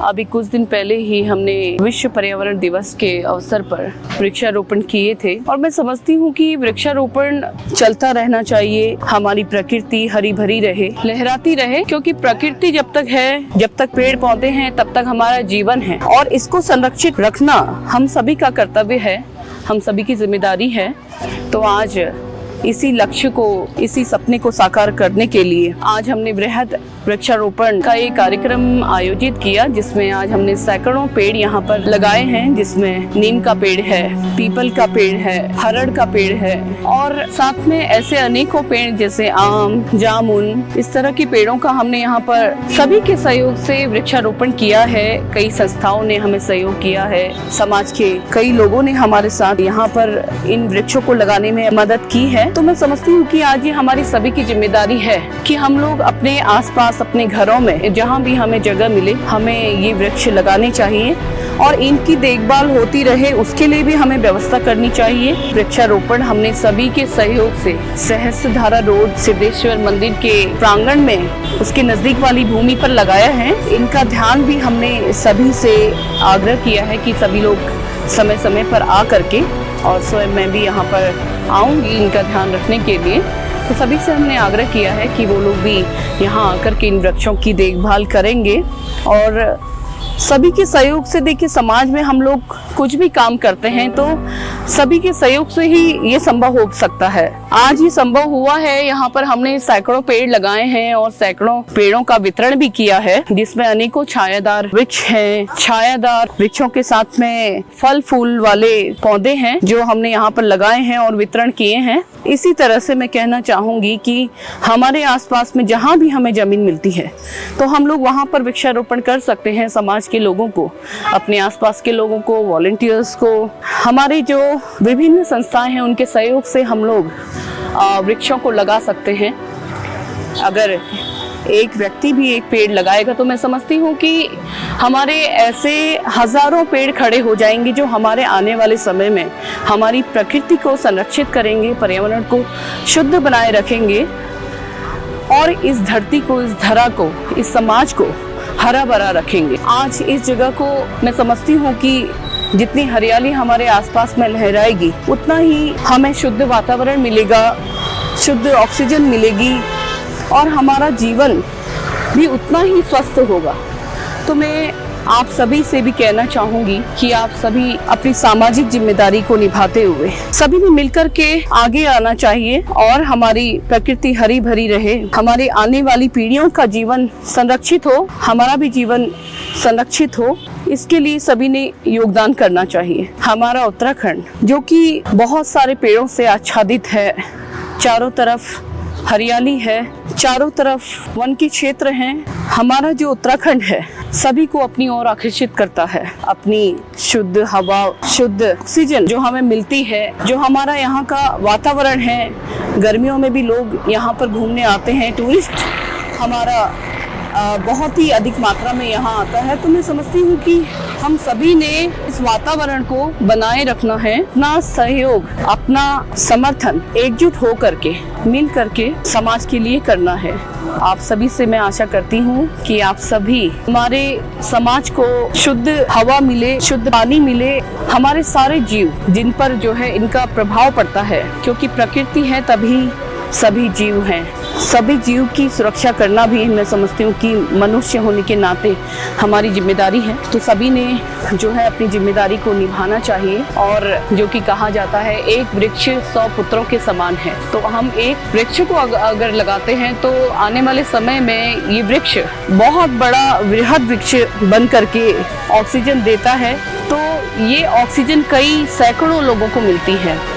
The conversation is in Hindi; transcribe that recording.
अभी कुछ दिन पहले ही हमने विश्व पर्यावरण दिवस के अवसर पर वृक्षारोपण किए थे और मैं समझती हूँ कि वृक्षारोपण चलता रहना चाहिए। हमारी प्रकृति हरी भरी रहे, लहराती रहे, क्योंकि प्रकृति जब तक है, जब तक पेड़ पौधे हैं, तब तक हमारा जीवन है और इसको संरक्षित रखना हम सभी का कर्तव्य है, हम सभी की जिम्मेदारी है। तो आज इसी लक्ष्य को, इसी सपने को साकार करने के लिए आज हमने वृहद वृक्षारोपण का एक कार्यक्रम आयोजित किया, जिसमें आज हमने सैकड़ों पेड़ यहाँ पर लगाए हैं, जिसमें नीम का पेड़ है, पीपल का पेड़ है, हरड़ का पेड़ है और साथ में ऐसे अनेकों पेड़ जैसे आम, जामुन, इस तरह के पेड़ों का हमने यहाँ पर सभी के सहयोग से वृक्षारोपण किया है। कई संस्थाओं ने हमें सहयोग किया है, समाज के कई लोगों ने हमारे साथ यहाँ पर इन वृक्षों को लगाने में मदद की है। तो मैं समझती हूँ कि आज ये हमारी सभी की जिम्मेदारी है कि हम लोग अपने आसपास, अपने घरों में, जहाँ भी हमें जगह मिले, हमें ये वृक्ष लगाने चाहिए और इनकी देखभाल होती रहे, उसके लिए भी हमें व्यवस्था करनी चाहिए। वृक्षारोपण हमने सभी के सहयोग से सहस्त्रधारा रोड सिद्धेश्वर मंदिर के प्रांगण में, उसके नजदीक वाली भूमि पर लगाया है। इनका ध्यान भी हमने सभी से आग्रह किया है कि सभी लोग समय समय पर आ करके, और स्वयं मैं भी यहाँ पर आऊँगी इनका ध्यान रखने के लिए, तो सभी से हमने आग्रह किया है कि वो लोग भी यहाँ आकर के इन वृक्षों की देखभाल करेंगे। और सभी के सहयोग से, देखिए समाज में हम लोग कुछ भी काम करते हैं तो सभी के सहयोग से ही ये संभव हो सकता है। आज ये संभव हुआ है, यहाँ पर हमने सैकड़ों पेड़ लगाए हैं और सैकड़ों पेड़ों का वितरण भी किया है, जिसमें अनेकों छायादार वृक्ष हैं। छायादार वृक्षों के साथ में फल फूल वाले पौधे हैं जो हमने यहाँ पर लगाए हैं और वितरण किए हैं। इसी तरह से मैं कहना चाहूंगी कि हमारे आसपास में जहाँ भी हमें जमीन मिलती है तो हम लोग वहाँ पर वृक्षारोपण कर सकते हैं। समाज के लोगों को, अपने आसपास के लोगों को, वॉलंटियर्स को, हमारे जो विभिन्न संस्थाएं हैं उनके सहयोग से हम लोग वृक्षों को लगा सकते हैं। अगर एक व्यक्ति भी एक पेड़ लगाएगा तो मैं समझती हूँ कि हमारे ऐसे हजारों पेड़ खड़े हो जाएंगे जो हमारे आने वाले समय में हमारी प्रकृति को संरक्षित करेंगे, पर्यावरण को शुद्ध बनाए रखेंगे और इस धरती को, इस धरा को, इस समाज को हरा भरा रखेंगे। आज इस जगह को मैं समझती हूँ कि जितनी हरियाली हमारे आसपास में लहराएगी, उतना ही हमें शुद्ध वातावरण मिलेगा, शुद्ध ऑक्सीजन मिलेगी और हमारा जीवन भी उतना ही स्वस्थ होगा। तो मैं आप सभी से भी कहना चाहूंगी कि आप सभी अपनी सामाजिक जिम्मेदारी को निभाते हुए सभी ने मिलकर के आगे आना चाहिए और हमारी प्रकृति हरी भरी रहे, हमारी आने वाली पीढ़ियों का जीवन संरक्षित हो, हमारा भी जीवन संरक्षित हो। इसके लिए सभी ने योगदान करना चाहिए। हमारा उत्तराखंड जो कि बहुत सारे पेड़ों से आच्छादित है, चारों तरफ हरियाली है, चारों तरफ वन के क्षेत्र हैं, हमारा जो उत्तराखंड है सभी को अपनी ओर आकर्षित करता है। अपनी शुद्ध हवा, शुद्ध ऑक्सीजन जो हमें मिलती है, जो हमारा यहाँ का वातावरण है, गर्मियों में भी लोग यहाँ पर घूमने आते हैं, टूरिस्ट हमारा बहुत ही अधिक मात्रा में यहाँ आता है। तो मैं समझती हूँ कि हम सभी ने इस वातावरण को बनाए रखना है, अपना सहयोग, अपना समर्थन एकजुट हो करके, मिल करके समाज के लिए करना है। आप सभी से मैं आशा करती हूँ कि आप सभी हमारे समाज को शुद्ध हवा मिले, शुद्ध पानी मिले, हमारे सारे जीव जिन पर जो है इनका प्रभाव पड़ता है, क्योंकि प्रकृति है तभी सभी जीव हैं। सभी जीव की सुरक्षा करना भी मैं समझती हूँ कि मनुष्य होने के नाते हमारी जिम्मेदारी है। तो सभी ने जो है अपनी जिम्मेदारी को निभाना चाहिए और जो कि कहा जाता है एक वृक्ष 100 पुत्रों के समान है। तो हम एक वृक्ष को अगर लगाते हैं तो आने वाले समय में ये वृक्ष बहुत बड़ा वृहद वृक्ष बन करके ऑक्सीजन देता है। तो ये ऑक्सीजन कई सैकड़ों लोगों को मिलती है।